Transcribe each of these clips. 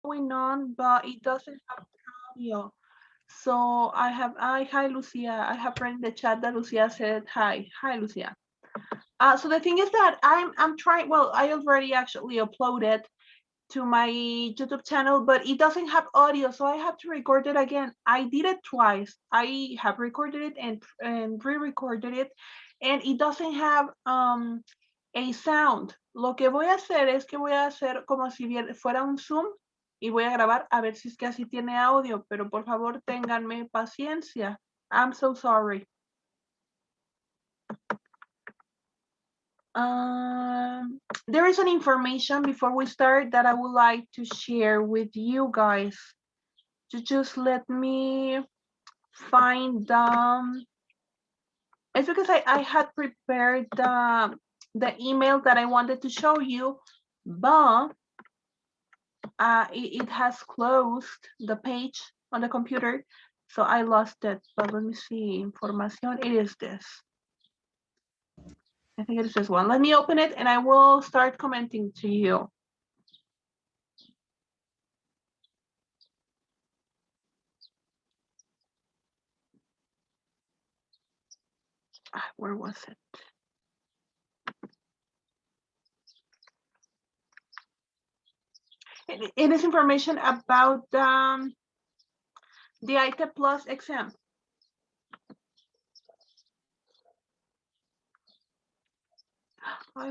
going on, but it doesn't have audio. So hi Lucia. I have read in the chat that Lucia said hi. Hi Lucia. So the thing is that I'm trying. Well, I already actually uploaded to my YouTube channel, but it doesn't have audio, so I have to record it again. I did it twice. I have recorded it and re-recorded it, and it doesn't have a sound. Lo que voy a hacer es que voy a hacer como si fuera un Zoom y voy a grabar a ver si es que así tiene audio, pero por favor ténganme paciencia. I'm so sorry. There is an information before we start that I would like to share with you guys. Just let me find it's because I had prepared the email that I wanted to show you, but it has closed the page on the computer, so I lost it. But let me see, información, it is this. I think it is this one. Let me open it and I will start commenting to you. Where was it? It is information about the ITEP Plus exam.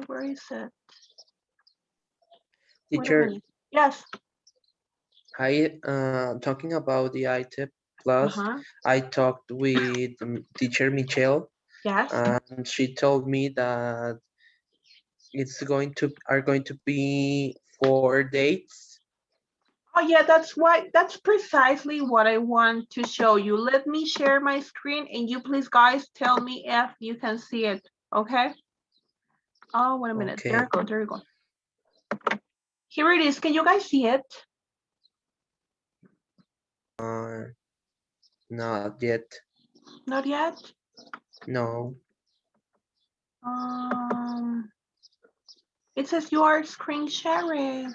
Where is it? Teacher, yes. I talking about the ITEP Plus, I talked with teacher Michelle. Yes. And she told me that it's going to be 4 dates. Oh yeah, that's precisely what I want to show you. Let me share my screen and you please guys tell me if you can see it, okay? Oh, wait a minute. Okay. There you go. Here it is. Can you guys see it? Not yet. Not yet? No. It says you are screen sharing.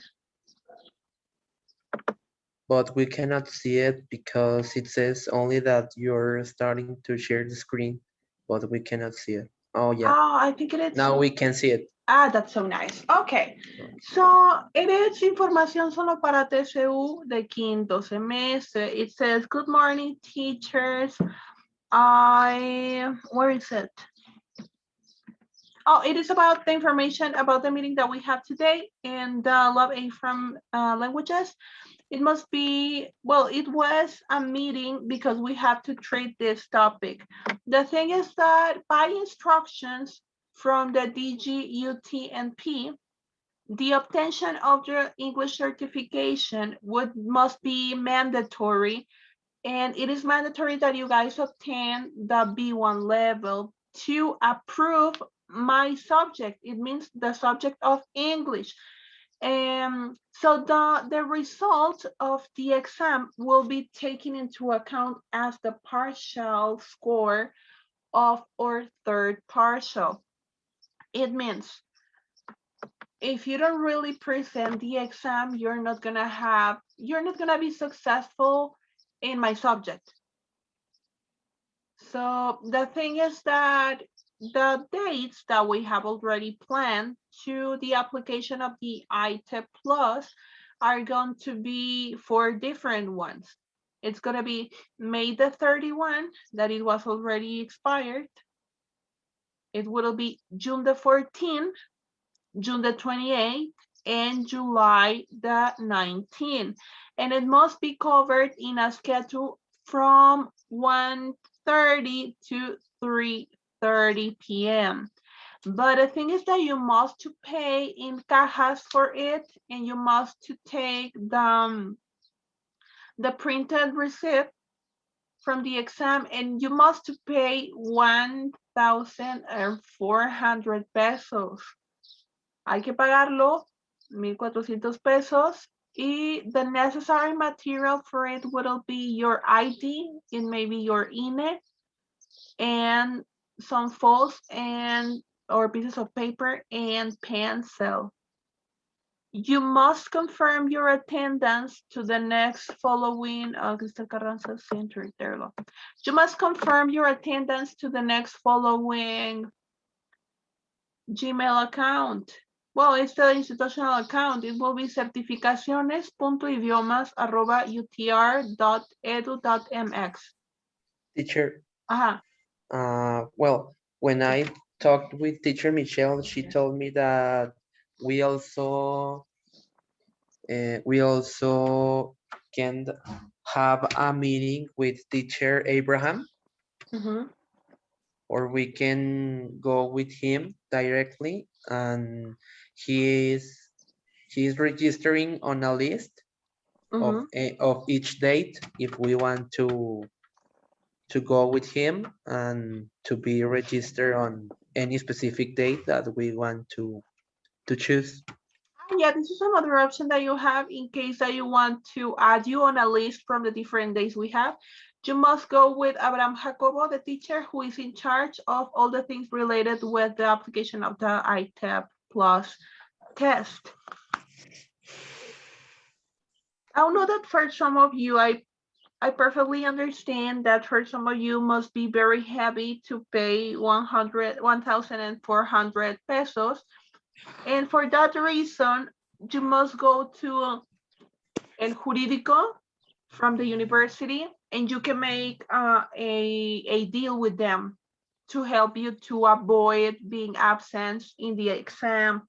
But we cannot see it because it says only that you're starting to share the screen, but we cannot see it. Oh yeah. Oh, I think it is. Now we can see it. Ah, that's so nice. Okay. So it is información solo para TCU de quinto semestre. It says, good morning, teachers. Where is it? Oh, it is about the information about the meeting that we have today in the Lab A from languages. It must be, well, it was a meeting because we have to treat this topic. The thing is that by instructions from the DG, UT, and P, the obtention of the English certification must be mandatory, and it is mandatory that you guys obtain the B1 level to approve my subject. It means the subject of English. So the result of the exam will be taken into account as the partial score of our third partial. It means if you don't really present the exam, you're not gonna be successful in my subject. So the thing is that the dates that we have already planned to the application of the ITEP Plus are going to be 4 different ones. It's going to be May the 31, that it was already expired. It will be June the 14th, June the 28th, and July the 19th. And it must be covered in a schedule from 1:30 to 3:30 p.m. But the thing is that you must to pay in cajas for it, and you must to take the printed receipt from the exam, and you must to pay 1,400 pesos. Hay que pagarlo, 1,400 pesos. Y the necessary material for it will be your ID, it may be your INE, and some foils or pieces of paper and pencil. You must confirm your attendance to the next following, Cristal Carranza Center, there. You must confirm your attendance to the next following Gmail account. Well, it's the institutional account. It will be certificaciones.idiomas@utr.edu.mx. Teacher, Ajá. well, when I talked with teacher Michelle, she told me that we also can have a meeting with teacher Abraham, Mhm. or we can go with him directly, and he is registering on a list Mhm. of each date if we want to go with him and to be registered on any specific date that we want to choose. Yeah, this is another option that you have in case that you want to add you on a list from the different days we have. You must go with Abraham Jacobo, the teacher who is in charge of all the things related with the application of the ITEP Plus test. I know that for some of you, I perfectly understand that for some of you must be very heavy to pay 1,400 pesos. And for that reason, you must go to El Jurídico from the university, and you can make a deal with them to help you to avoid being absent in the exam.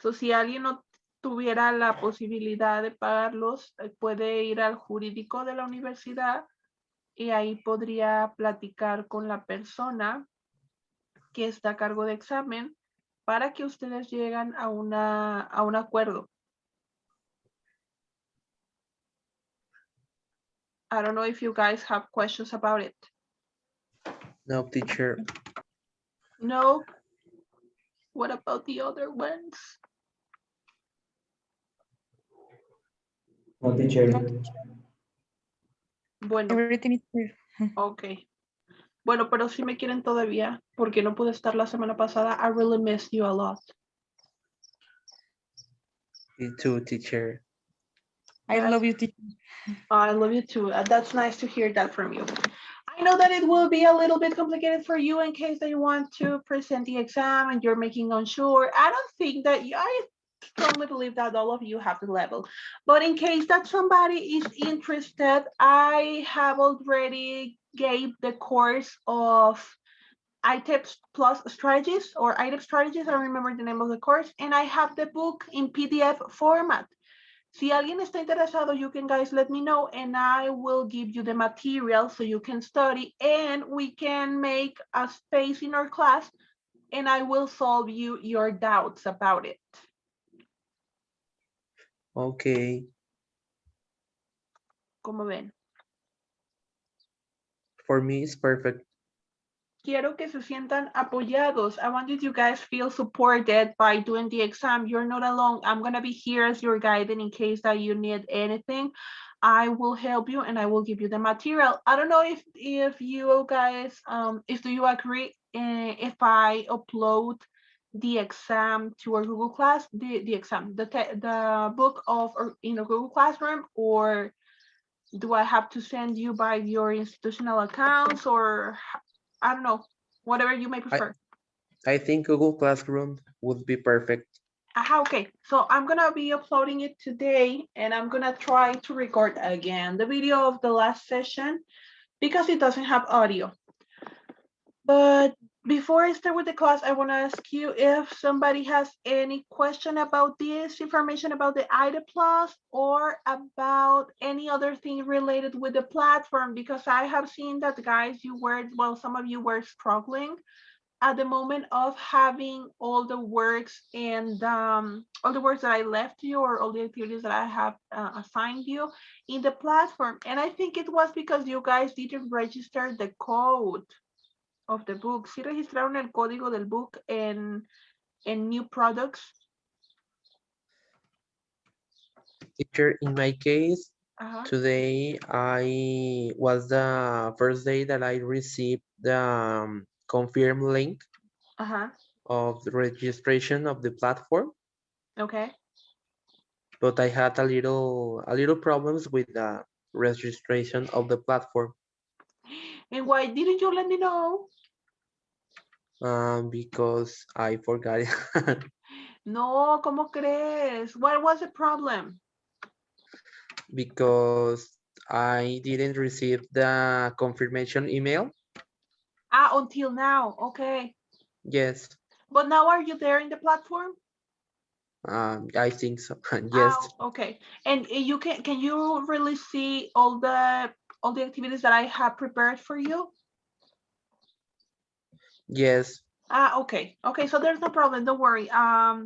So, si alguien no tuviera la posibilidad de pagarlos, puede ir al jurídico de la universidad y ahí podría platicar con la persona que está a cargo de examen para que ustedes lleguen a un acuerdo. I don't know if you guys have questions about it. No, teacher. No? What about the other ones? No, teacher. Bueno, Everything is clear. ok. Bueno, pero si me quieren todavía, porque no pude estar la semana pasada. I really missed you a lot. Me too, teacher. I love you, teacher. I love you too. That's nice to hear that from you. I know that it will be a little bit complicated for you in case that you want to present the exam and you're making unsure. I don't think that I strongly believe that all of you have the level. But in case that somebody is interested, I have already gave the course of ITEPS plus strategies or ITEP strategies. I don't remember the name of the course. And I have the book in PDF format. Si alguien está interesado, you can guys let me know and I will give you the material so you can study and we can make a space in our class and I will solve you your doubts about it. Okay. ¿Cómo ven? For me, it's perfect. Quiero que se sientan apoyados. I want you to guys feel supported by doing the exam. You're not alone. I'm going to be here as your guide in case that you need anything. I will help you and I will give you the material. I don't know if you guys, if do you agree if I upload the exam to our Google Class, the exam, the book of or in a Google Classroom, or do I have to send you by your institutional accounts or I don't know, whatever you may prefer. I think Google Classroom would be perfect. Okay, so I'm gonna be uploading it today and I'm gonna try to record again the video of the last session because it doesn't have audio. But before I start with the class, I wanna ask you if somebody has any question about this information about the IDA Plus or about any other thing related with the platform, because I have seen that guys, some of you were struggling at the moment of having all the works and all the works that I left you or all the activities that I have assigned you in the platform. And I think it was because you guys didn't register the code of the book. ¿Sí registraron el código del book en new products? Teacher, in my case, today was the first day that I received the confirm link of the registration of the platform. Okay. but I had a little problems with the registration of the platform And why didn't you let me know? because I forgot it. No, ¿cómo crees? What was the problem? because I didn't receive the confirmation email. Ah, until now. Okay. Yes, But now are you there in the platform? I think so. Ah, Yes, okay. And you can you really see all the activities that I have prepared for you? yes, Ah, okay. Okay, so there's no problem. Don't worry. I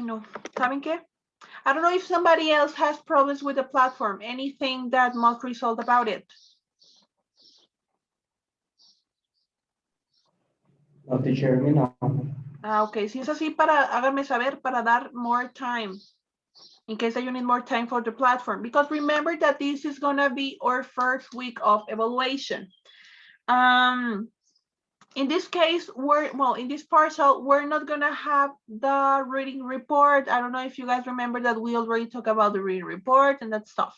know. ¿Saben qué? I don't know if somebody else has problems with the platform. Anything that must result about it. No, teacher, me no. Ah, okay. Si es así, háganme saber para dar more time in case that you need more time for the platform. Because remember that this is gonna be our first week of evaluation. In this case, in this partial, we're not gonna have the reading report. I don't know if you guys remember that we already talked about the reading report and that stuff.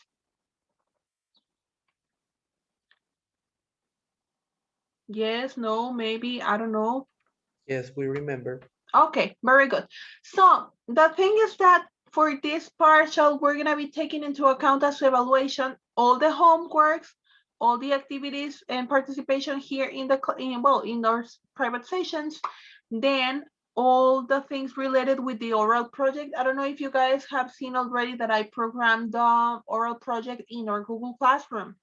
Yes, no, maybe, I don't know. yes, we remember. Okay, very good. So the thing is that for this partial, we're gonna be taking into account as evaluation all the homeworks, all the activities and participation here in the in our private sessions, then all the things related with the oral project. I don't know if you guys have seen already that I programmed the oral project in our Google Classroom.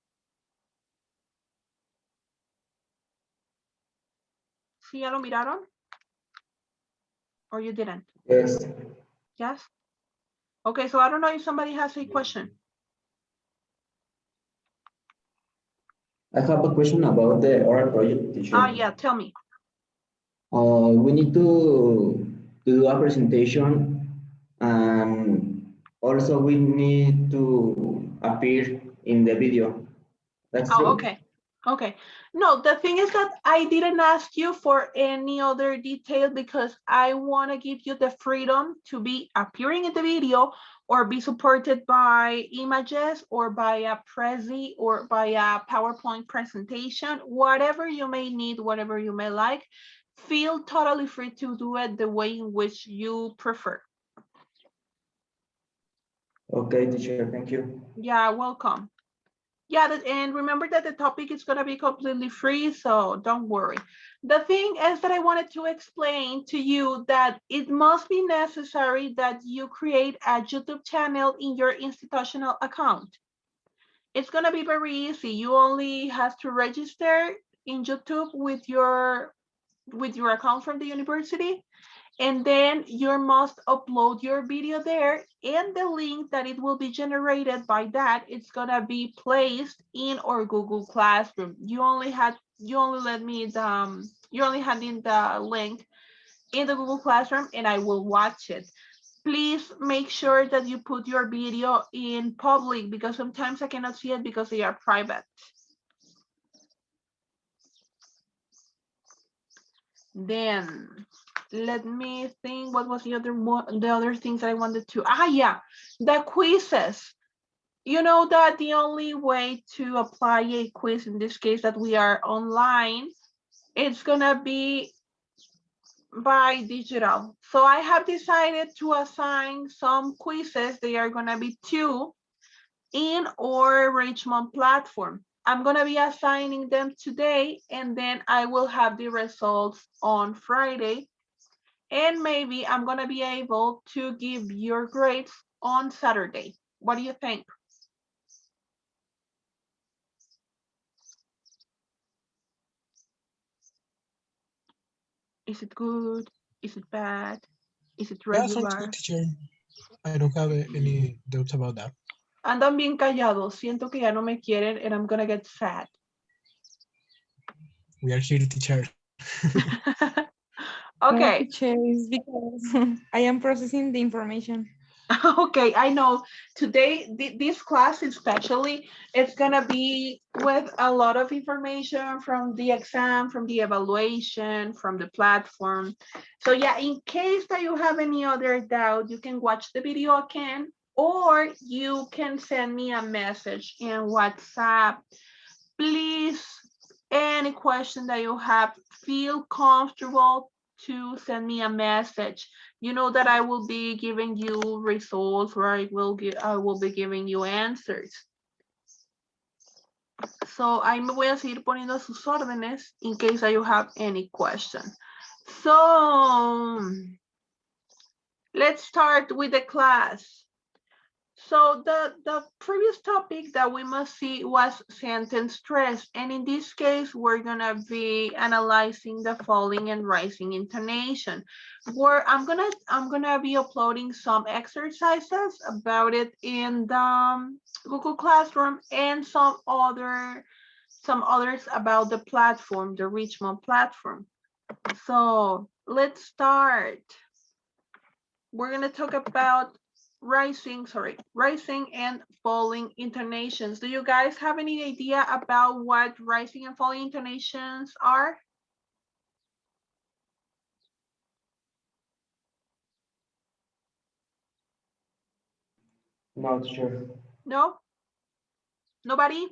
¿Sí ya lo miraron? Or you didn't? Yes. Yes? Okay, so I don't know if somebody has a question. I have a question about the oral project, teacher. Ah, yeah, tell me. We need to do a presentation, and also we need to appear in the video. That's Oh, true? okay. Okay. No, the thing is that I didn't ask you for any other detail because I want to give you the freedom to be appearing in the video or be supported by images or by a Prezi or by a PowerPoint presentation, whatever you may need, whatever you may like. Feel totally free to do it the way in which you prefer. Okay, teacher, thank you. Yeah, welcome. Yeah, and remember that the topic is going to be completely free, so don't worry. The thing is that I wanted to explain to you that it must be necessary that you create a YouTube channel in your institutional account. It's going to be very easy. You only have to register in YouTube with your account from the university, and then you must upload your video there, and the link that it will be generated by that, it's gonna be placed in our Google Classroom. You only had in the link in the Google Classroom and I will watch it. Please make sure that you put your video in public because sometimes I cannot see it because they are private. Then let me think, what was the other things that I wanted to, yeah, the quizzes. You know that the only way to apply a quiz in this case that we are online, it's gonna be by digital. So I have decided to assign some quizzes. They are gonna be 2 in our Richmond platform. I'm gonna be assigning them today and then I will have the results on Friday. And maybe I'm gonna be able to give your grades on Saturday. What do you think? Is it good? Is it bad? Is it Yeah, sounds good, regular? teacher. I don't have any doubts about that. Andan bien callados. Siento que ya no me quieren and I'm gonna get sad. We are here, teacher. No, Okay. teacher, it's because I am processing the information. Okay, I know today this class especially it's gonna be with a lot of information from the exam, from the evaluation, from the platform. So yeah, in case that you have any other doubt, you can watch the video again, or you can send me a message in WhatsApp. Please, any question that you have, feel comfortable to send me a message. You know that I will be giving you results, or I will be giving you answers. So ahí me voy a seguir poniendo sus órdenes in case that you have any question. So let's start with the class. So the previous topic that we must see was sentence stress. And in this case, we're gonna be analyzing the falling and rising intonation. Where I'm gonna be uploading some exercises about it in the Google Classroom, and some others about the platform, the Richmond platform. So let's start. We're gonna talk about rising and falling intonations. Do you guys have any idea about what rising and falling intonations are? Not sure. No? Nobody?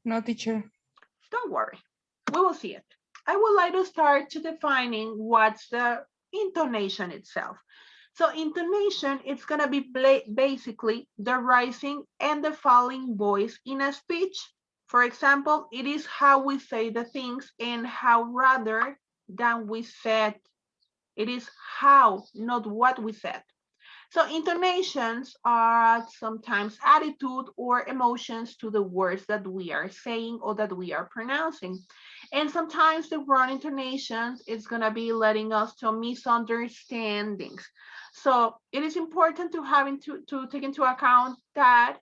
No, teacher. Don't worry, we will see it. I would like to start to defining what's the intonation itself. So intonation, it's gonna be basically the rising and the falling voice in a speech. For example, it is how we say the things and how rather than we said. It is how, not what we said. So intonations are sometimes attitude or emotions to the words that we are saying or that we are pronouncing. And sometimes the wrong intonations is gonna be letting us to misunderstandings. So it is important to to take into account that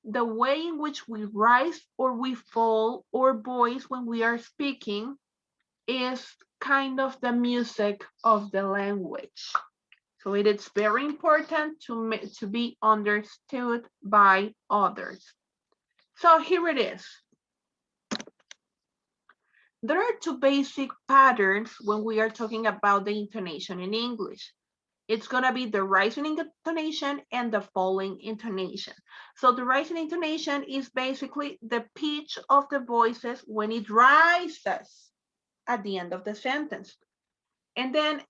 the way in which we rise or we fall or voice when we are speaking is kind of the music of the language. So it is very important to be understood by others. So here it is. There are two basic patterns when we are talking about the intonation in English. It's gonna be the rising intonation and the falling intonation. So the rising intonation is basically the pitch of the voices when it rises at the end of the sentence. And then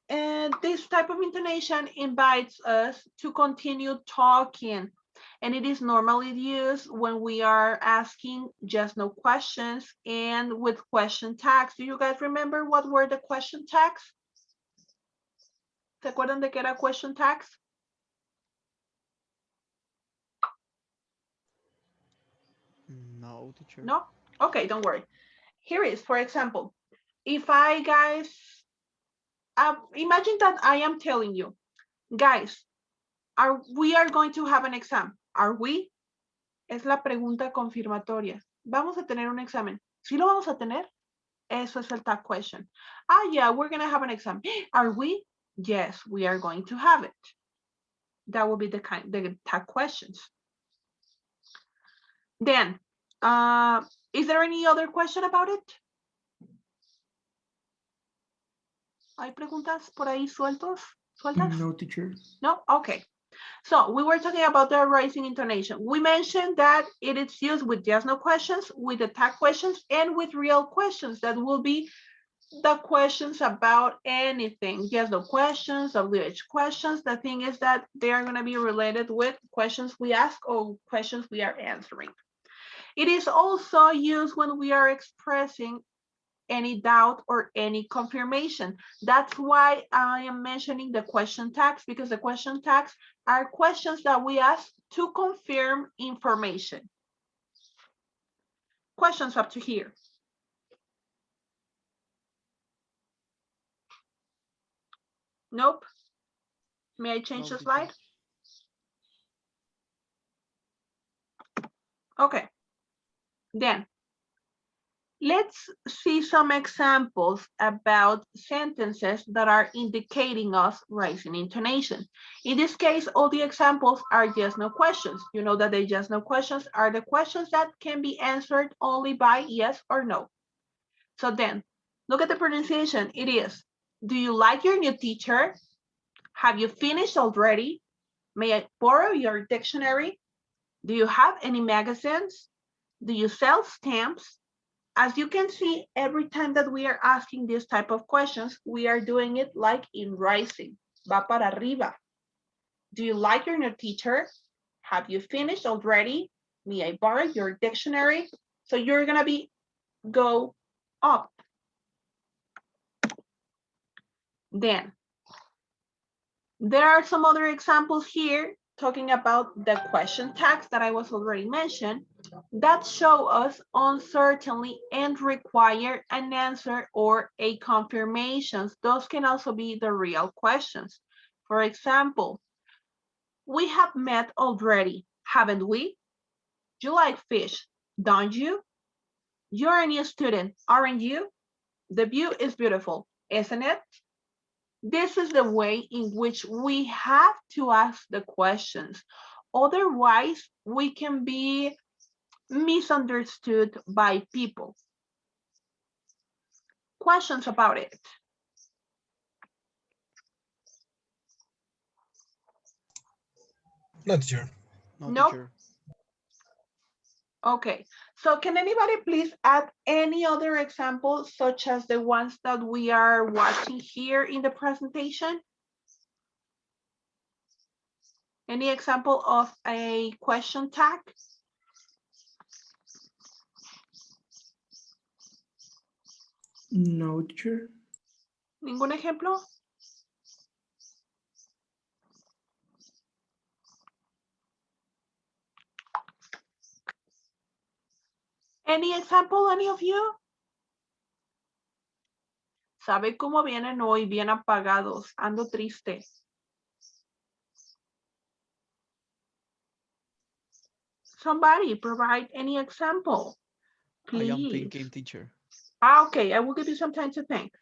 this type of intonation invites us to continue talking. And it is normally used when we are asking just no questions and with question tags. Do you guys remember what were the question tags? ¿Se acuerdan de qué era question tags? No, teacher. No? Okay, don't worry. Here is, for example, if I guys, imagine that I am telling you, guys, we are going to have an exam. Are we? Es la pregunta confirmatoria. Vamos a tener un examen. ¿Sí lo vamos a tener? Eso es el tag question. Yeah, we're going to have an exam. Are we? Yes, we are going to have it. That will be the tag questions. Then, is there any other question about it? ¿Hay preguntas por ahí sueltas? No, teacher. No? Okay. So we were talking about the rising intonation. We mentioned that it is used with yes, no questions, with the tag questions, and with real questions. That will be the questions about anything. Yes, no questions, WH questions. The thing is that they are going to be related with questions we ask or questions we are answering. It is also used when we are expressing any doubt or any confirmation. That's why I am mentioning the question tags, because the question tags are questions that we ask to confirm information. Questions up to here. Nope. May I change the slide? Okay. Then, Let's see some examples about sentences that are indicating us rising intonation. In this case, all the examples are yes, no questions. You know that the yes, no questions are the questions that can be answered only by yes or no. So then, look at the pronunciation. It is, do you like your new teacher? Have you finished already? May I borrow your dictionary? Do you have any magazines? Do you sell stamps? As you can see, every time that we are asking this type of questions, we are doing it like in rising. Va para arriba. Do you like your new teacher? Have you finished already? May I borrow your dictionary? So you're gonna go up. Then, there are some other examples here talking about the question tags that I was already mentioned that show us uncertainty and require an answer or a confirmation. Those can also be the real questions. For example, we have met already, haven't we? You like fish, don't you? You're a new student, aren't you? The view is beautiful, isn't it? This is the way in which we have to ask the questions. Otherwise, we can be misunderstood by people. Questions about it? Not sure. No, No? teacher. Okay, so can anybody please add any other examples such as the ones that we are watching here in the presentation? Any example of a question tag? No, teacher. ¿Ningún ejemplo? Any example, any of you? ¿Sabe cómo vienen hoy? Bien apagados. Ando triste. Somebody provide any example, please. I am thinking, teacher. Okay, I will give you some time to think.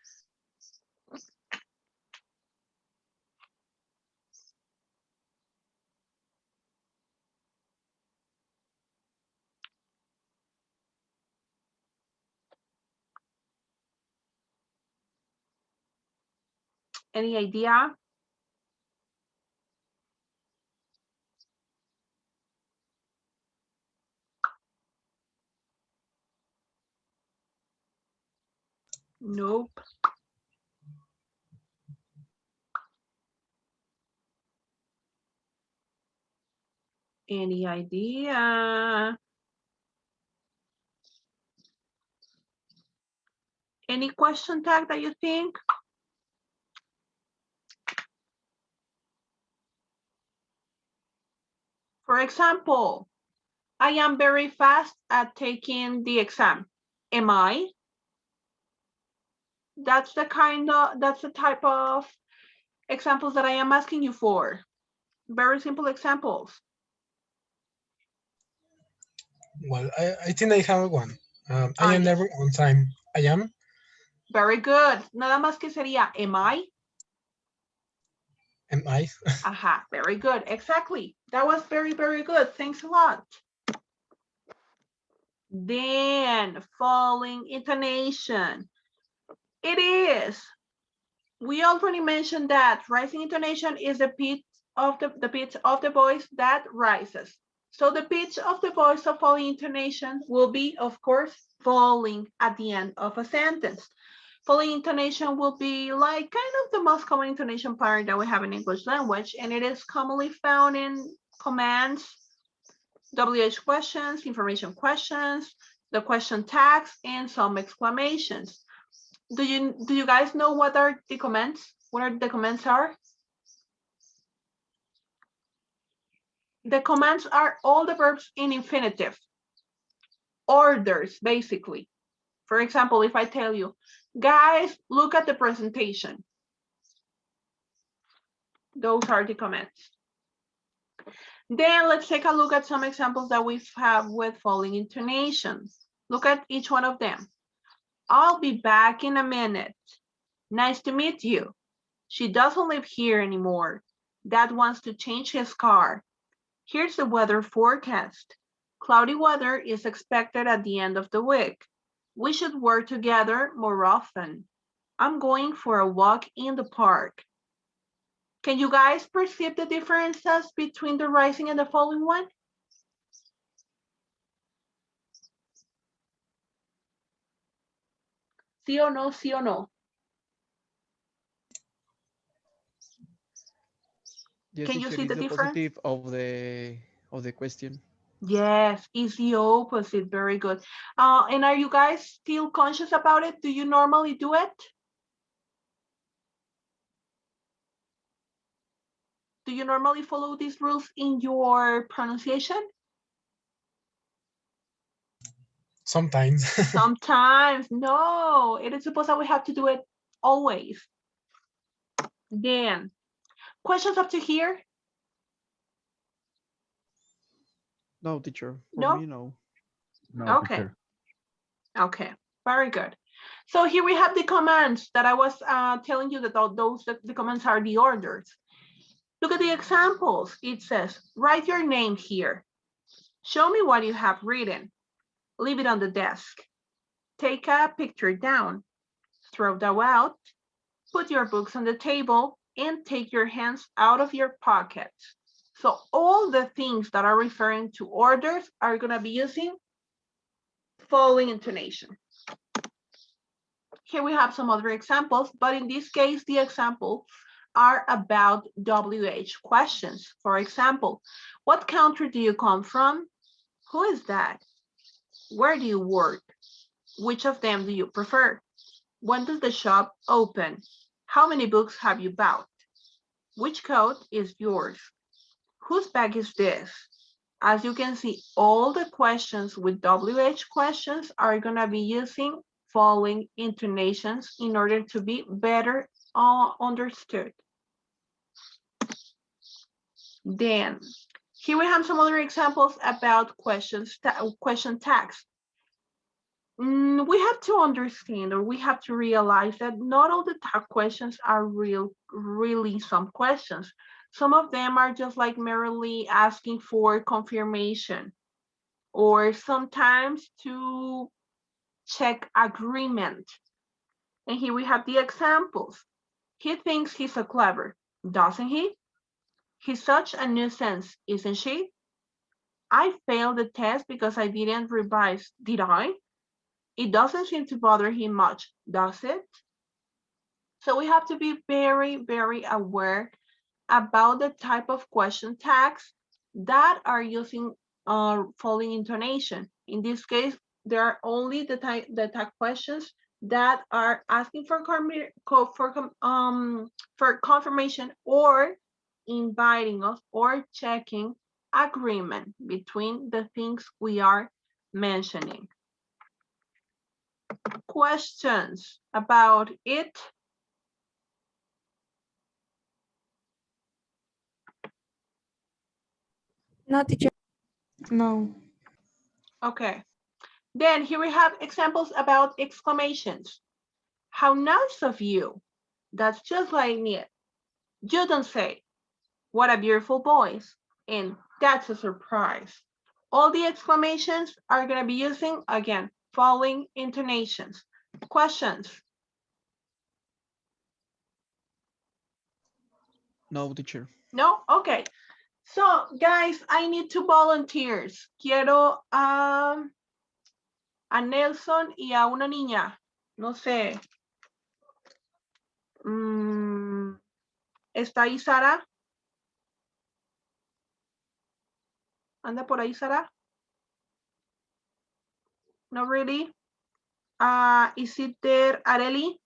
Any idea? Nope. Any idea? Any question tag that you think? For example, I am very fast at taking the exam. Am I? That's the type of examples that I am asking you for. Very simple examples. Well, I think I have one. I am yes. never on time. I am. Very good. Nada más que sería, am I? Am I? Aha, very good. Exactly. That was very, very good. Thanks a lot. Then falling intonation. It is. We already mentioned that rising intonation is the pitch of the voice that rises. So the pitch of the voice of falling intonation will be, of course, falling at the end of a sentence. Falling intonation will be like kind of the most common intonation pattern that we have in English language, and it is commonly found in commands, WH questions, information questions, the question tags, and some exclamations. Do you guys know what are the comments? What are the comments are? The comments are all the verbs in infinitive. Orders, basically. For example, if I tell you, guys, look at the presentation. Those are the comments. Then let's take a look at some examples that we have with falling intonation. Look at each one of them. I'll be back in a minute. Nice to meet you. She doesn't live here anymore. Dad wants to change his car. Here's the weather forecast. Cloudy weather is expected at the end of the week. We should work together more often. I'm going for a walk in the park. Can you guys perceive the differences between the rising and the falling one? Sí o no, sí o no? Yes, Can you teacher, see is the the difference? positive of the question. Yes, it's the opposite. Very good. And are you guys still conscious about it? Do you normally do it? Do you normally follow these rules in your pronunciation? Sometimes. Sometimes. No, it is supposed that we have to do it always. Then, questions up to here? No, teacher. For No? me, no. No, Okay. teacher. Okay, very good. So here we have the commands that I was telling you that the commands are the orders. Look at the examples. It says, write your name here. Show me what you have written. Leave it on the desk. Take a picture down. Throw that out. Put your books on the table and take your hands out of your pockets. So all the things that are referring to orders are going to be using following intonation. Here we have some other examples, but in this case, the examples are about WH questions. For example, what country do you come from? Who is that? Where do you work? Which of them do you prefer? When does the shop open? How many books have you bought? Which coat is yours? Whose bag is this? As you can see, all the questions with WH questions are going to be using following intonations in order to be better understood. Then, here we have some other examples about question tags. We have to understand, or we have to realize that not all the tag questions are really some questions. Some of them are just like merely asking for confirmation, or sometimes to check agreement. And here we have the examples. He thinks he's so clever, doesn't he? He's such a nuisance, isn't she? I failed the test because I didn't revise, did I? It doesn't seem to bother him much, does it? So we have to be very aware about the type of question tags that are using following intonation. In this case, there are only the tag questions that are asking for confirmation or inviting us or checking agreement between the things we are mentioning. Questions about it? No, teacher. No. Okay. Then here we have examples about exclamations. How nice of you. That's just like me. You don't say, what a beautiful voice. And that's a surprise. All the exclamations are going to be using, again, following intonations. Questions? No, teacher. No? Okay. So, guys, I need 2 volunteers. Quiero a Nelson y a una niña. No sé. ¿Está ahí Sara? ¿Anda por ahí Sara? No really? Is it there Areli?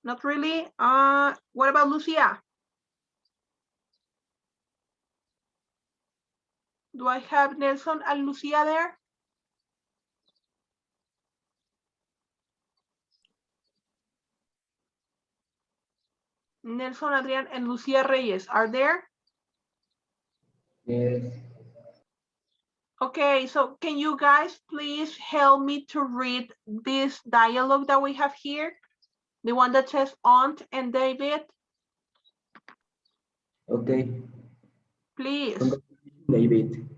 Not really? What about Lucia? Do I have Nelson and Lucia there? Nelson, Adrian, and Lucia Reyes are there? Yes. Okay, so can you guys please help me to read this dialogue that we have here? The one that says Aunt and David, Okay. please. Congratulations, David.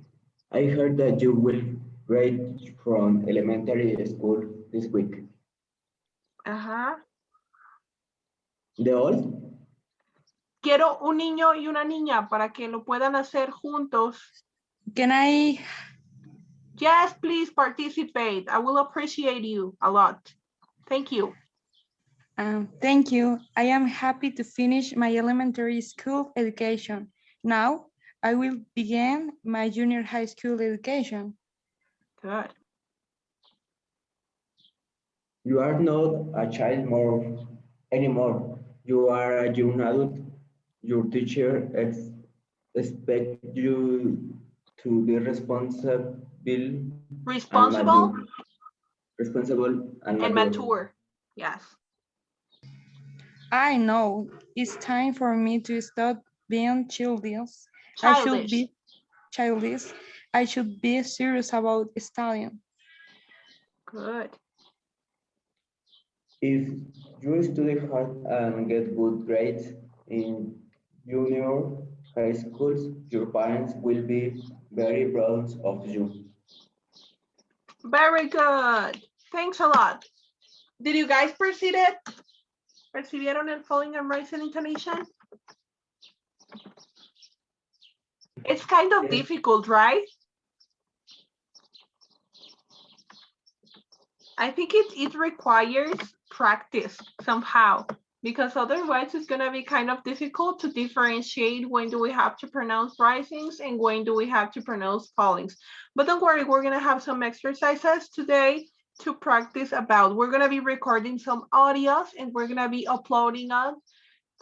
I heard that you will grade from elementary school this week. Ajá. The old? Quiero un niño y una niña para que lo puedan hacer juntos. Can I? Yes, please participate. I will appreciate you a lot. Thank you. Thank you. I am happy to finish my elementary school education. Now I will begin my junior high school education. Good. You are not a child anymore. You are a young adult. Your teacher expect you to be responsible Responsible and and mature. mature. Yes. I know it's time for me to stop being childish. Childish. Childish. I should be serious about studying. Good. If you study hard and get good grades in junior high schools, your parents will be very proud of you. Very good. Thanks a lot. Did you guys perceive it? ¿Percibieron el falling and rising intonation? It's kind of difficult, right? I think it requires practice somehow, because otherwise it's gonna be kind of difficult to differentiate when do we have to pronounce risings and when do we have to pronounce fallings. But don't worry, we're gonna have some exercises today to practice about. We're gonna be recording some audios and we're gonna be uploading them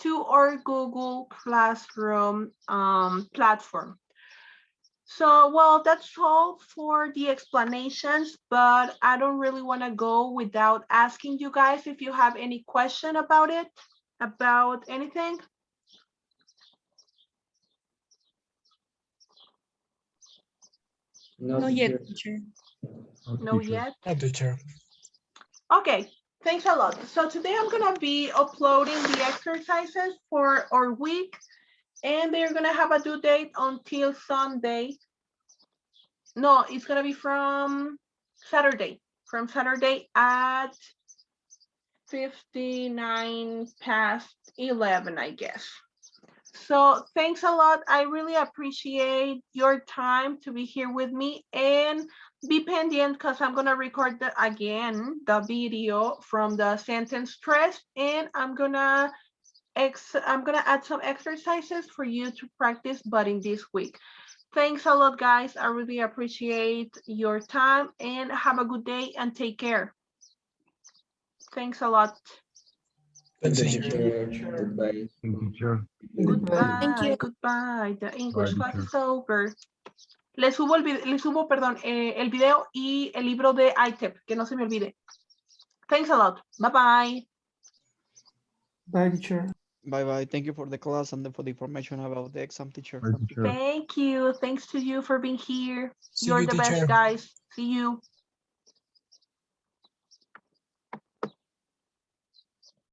to our Google Classroom platform. So, well, that's all for the explanations, but I don't really want to go without asking you guys if you have any question about it, about anything. Not yet, teacher. No yet? No, teacher. Okay, thanks a lot. So today I'm gonna be uploading the exercises for our week, and they're gonna have a due date until Sunday. No, it's gonna be from Saturday at 59 past 11, I guess. So thanks a lot. I really appreciate your time to be here with me, and be pendiente because I'm gonna record the video from the sentence stress, and I'm gonna add some exercises for you to practice, but in this week. Thanks a lot, guys. I really appreciate your time, and have a good day and take care. Thanks a lot. Thanks, Thank you, teacher. teacher. Goodbye. Goodbye. you. Goodbye. The English class is over. Le subo, perdón, el video y el libro de ITEP, que no se me olvide. Thanks a lot. Bye-bye. Bye, teacher. Bye-bye. Thank you for the class and for the information about the exam, teacher. Thank you. Thanks to you for being here. See You're you, the teacher. best, guys. See you.